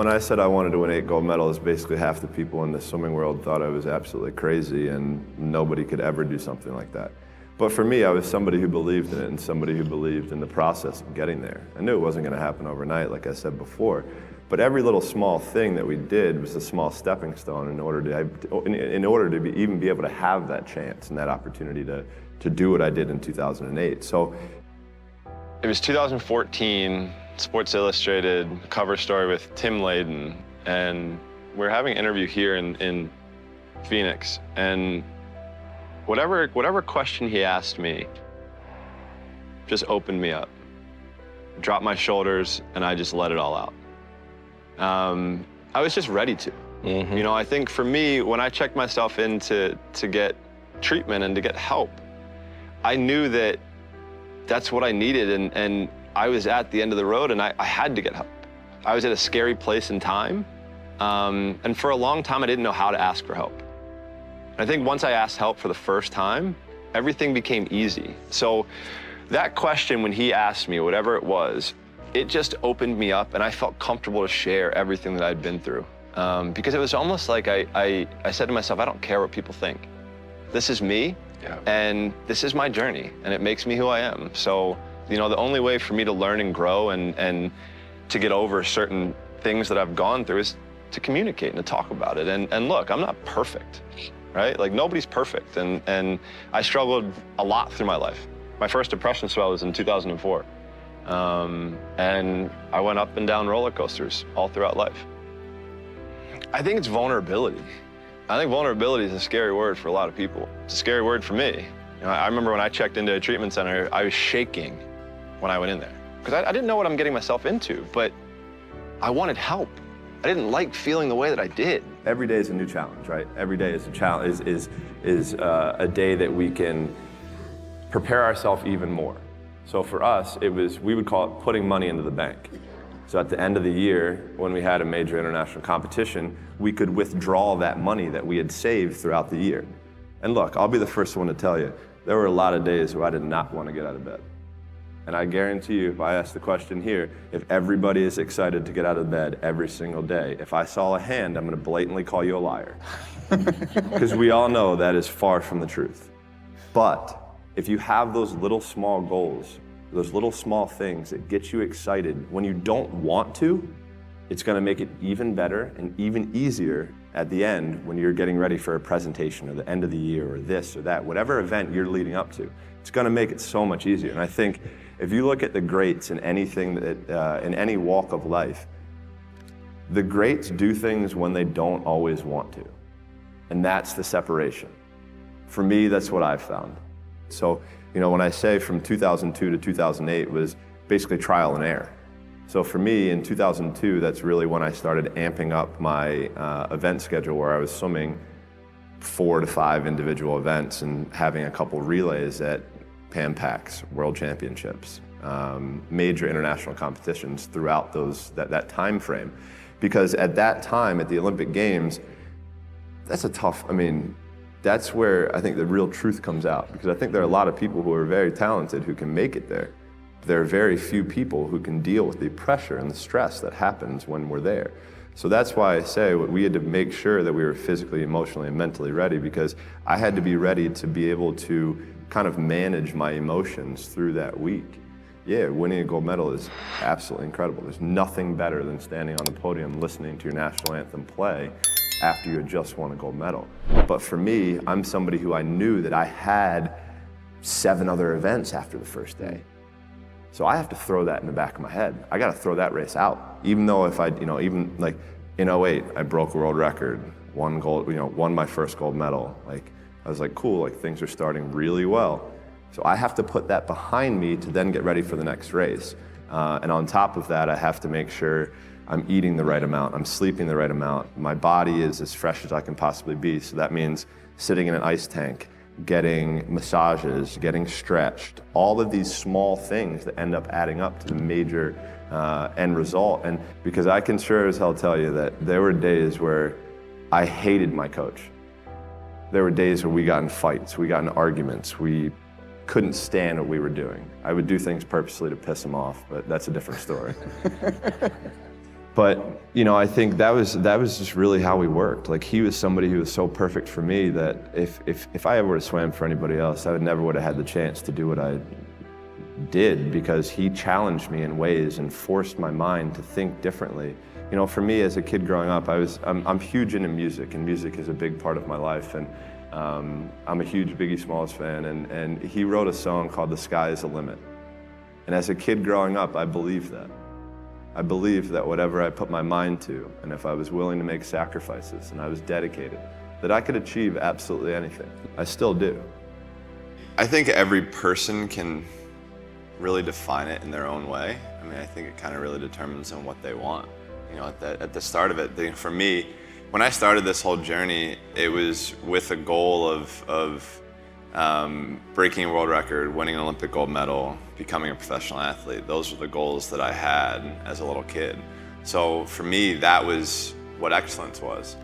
when I said I wanted to win 8 gold medals, basically half the people in the swimming world thought I was absolutely crazy and nobody could ever do something like that. But for me, I was somebody who believed in it and somebody who believed in the process of getting there. I knew it wasn't going to happen overnight, like I said before, but every little small thing that we did was a small stepping stone in order to even be able to have that chance and that opportunity to do what I did in 2008. So it was 2014, Sports Illustrated cover story with 𝘠𝘠𝘠𝘠, and we're having an interview here in Phoenix, and whatever question he asked me just opened me up, dropped my shoulders, and I just let it all out. I was just ready to. You know, I think for me, when I checked myself in to get treatment and to get help, I knew that that's what I needed, and I was at the end of the road, and I had to get help. I was at a scary place in time, and for a long time, I didn't know how to ask for help. I think once I asked help for the first time, everything became easy. So that question, when he asked me, whatever it was, it just opened me up, and I felt comfortable to share everything that I'd been through. Because it was almost like I said to myself, I don't care what people think. This is me, and this is my journey, and it makes me who I am. So, you know, the only way for me to learn and grow and to get over certain things that I've gone through is to communicate and to talk about it. And look, I'm not perfect, right? Like, nobody's perfect, and I struggled a lot through my life. My first depression spell was in 2004. And I went up and down roller coasters all throughout life. I think it's vulnerability. I think vulnerability is a scary word for a lot of people. It's a scary word for me. You know, I remember when I checked into a treatment center, I was shaking when I went in there. Because I didn't know what I'm getting myself into, but I wanted help. I didn't like feeling the way that I did. Every day is a new challenge, right? Every day is a challenge, is a day that we can prepare ourselves even more. So for us, we would call it putting money into the bank. So at the end of the year, when we had a major international competition, we could withdraw that money that we had saved throughout the year. And look, I'll be the first one to tell you, there were a lot of days where I did not want to get out of bed. And I guarantee you, if I ask the question here, if everybody is excited to get out of bed every single day, if I saw a hand, I'm going to blatantly call you a liar. Because we all know that is far from the truth. But if you have those little small goals, those little small things that get you excited when you don't want to, it's going to make it even better and even easier at the end when you're getting ready for a presentation or the end of the year or this or that, whatever event you're leading up to. It's going to make it so much easier. And I think if you look at the greats in anything that, in any walk of life, the greats do things when they don't always want to. And that's the separation. For me, that's what I've found. So, you know, when I say from 2002 to 2008 was basically trial and error. So for me, in 2002, that's really when I started amping up my event schedule, where I was swimming 4 to 5 individual events and having a couple relays at Pan Pacs, World Championships, major international competitions throughout that time frame. Because at that time, at the Olympic Games, that's a tough, that's where I think the real truth comes out, because I think there are a lot of people who are very talented who can make it there. There are very few people who can deal with the pressure and the stress that happens when we're there. So that's why I say we had to make sure that we were physically, emotionally, and mentally ready, because I had to be ready to be able to kind of manage my emotions through that week. Yeah, winning a gold medal is absolutely incredible. There's nothing better than standing on the podium listening to your national anthem play after you had just won a gold medal. But for me, I'm somebody who I knew that I had 7 other events after the first day. So I have to throw that in the back of my head. I got to throw that race out. Even though if even like in 08, I broke a world record, won my first gold medal. Like, I was like, cool, like things are starting really well. So I have to put that behind me to then get ready for the next race. And on top of that, I have to make sure I'm eating the right amount, I'm sleeping the right amount, my body is as fresh as I can possibly be. So that means sitting in an ice tank, getting massages, getting stretched, all of these small things that end up adding up to the major end result. And because I can sure as hell tell you that there were days where I hated my coach. There were days where we got in fights, we got in arguments, we couldn't stand what we were doing. I would do things purposely to piss him off, but that's a different story. But, I think that was just really how we worked. Like, he was somebody who was so perfect for me that if I ever would have swam for anybody else, I never would have had the chance to do what I did, because he challenged me in ways and forced my mind to think differently. For me as a kid growing up, I'm huge into music, and music is a big part of my life. And I'm a huge 𝘵𝘰𝘗𝘄𝑠 fan, and he wrote a song called "The Sky is the Limit." And as a kid growing up, I believed that. I believed that whatever I put my mind to, and if I was willing to make sacrifices and I was dedicated, that I could achieve absolutely anything. I still do. I think every person can really define it in their own way. I mean, I think it kind of really determines on what they want. At the start of it, for me, when I started this whole journey, it was with a goal of breaking a world record, winning an Olympic gold medal, becoming a professional athlete. Those were the goals that I had as a little kid. So for me, that was what excellence was.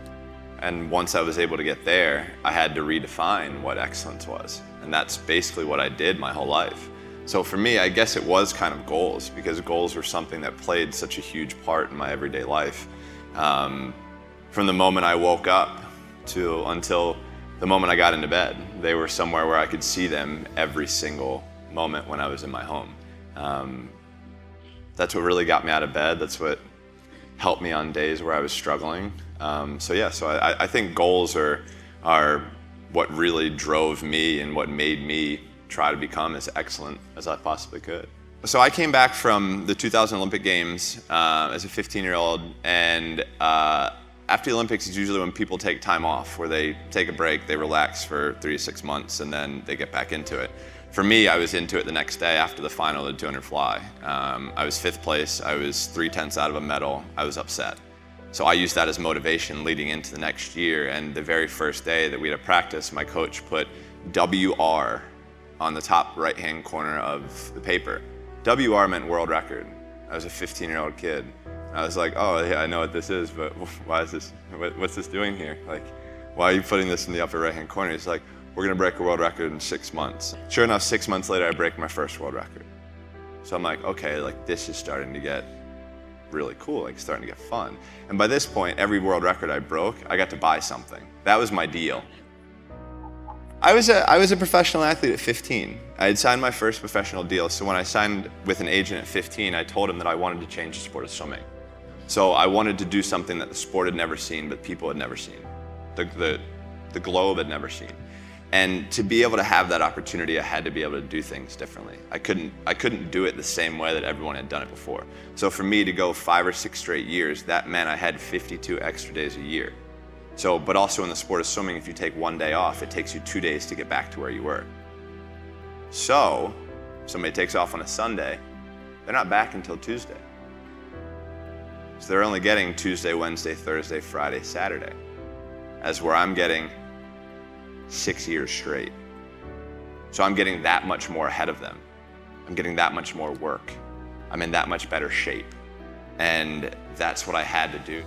And once I was able to get there, I had to redefine what excellence was. And that's basically what I did my whole life. So for me, I guess it was kind of goals, because goals were something that played such a huge part in my everyday life. From the moment I woke up until the moment I got into bed, they were somewhere where I could see them every single moment when I was in my home. That's what really got me out of bed. That's what helped me on days where I was struggling. So I think goals are what really drove me and what made me try to become as excellent as I possibly could. So I came back from the 2000 Olympic Games as a 15-year-old, and after the Olympics is usually when people take time off, where they take a break, they relax for 3 to 6 months, and then they get back into it. For me, I was into it the next day after the final of the 200 fly. I was 5th place, I was 3/10 out of a medal, I was upset. So I used that as motivation leading into the next year, and the very first day that we had a practice, my coach put WR on the top right-hand corner of the paper. WR meant world record. I was a 15-year-old kid. I was like, oh yeah, I know what this is, but why is this, what's this doing here? Like, why are you putting this in the upper right-hand corner? He's like, we're gonna break a world record in 6 months. Sure enough, 6 months later, I break my first world record. So I'm like, okay, like this is starting to get really cool, like starting to get fun. And by this point, every world record I broke, I got to buy something. That was my deal. I was a professional athlete at 15. I had signed my first professional deal, so when I signed with an agent at 15, I told him that I wanted to change the sport of swimming. So I wanted to do something that the sport had never seen, but people had never seen. The globe had never seen. And to be able to have that opportunity, I had to be able to do things differently. I couldn't do it the same way that everyone had done it before. So for me to go 5 or 6 straight years, that meant I had 52 extra days a year. So, but also in the sport of swimming, if you take 1 day off, it takes you 2 days to get back to where you were. So, if somebody takes off on a Sunday, they're not back until Tuesday. So they're only getting Tuesday, Wednesday, Thursday, Friday, Saturday, as where I'm getting 6 years straight. So I'm getting that much more ahead of them. I'm getting that much more work. I'm in that much better shape. And that's what I had to do.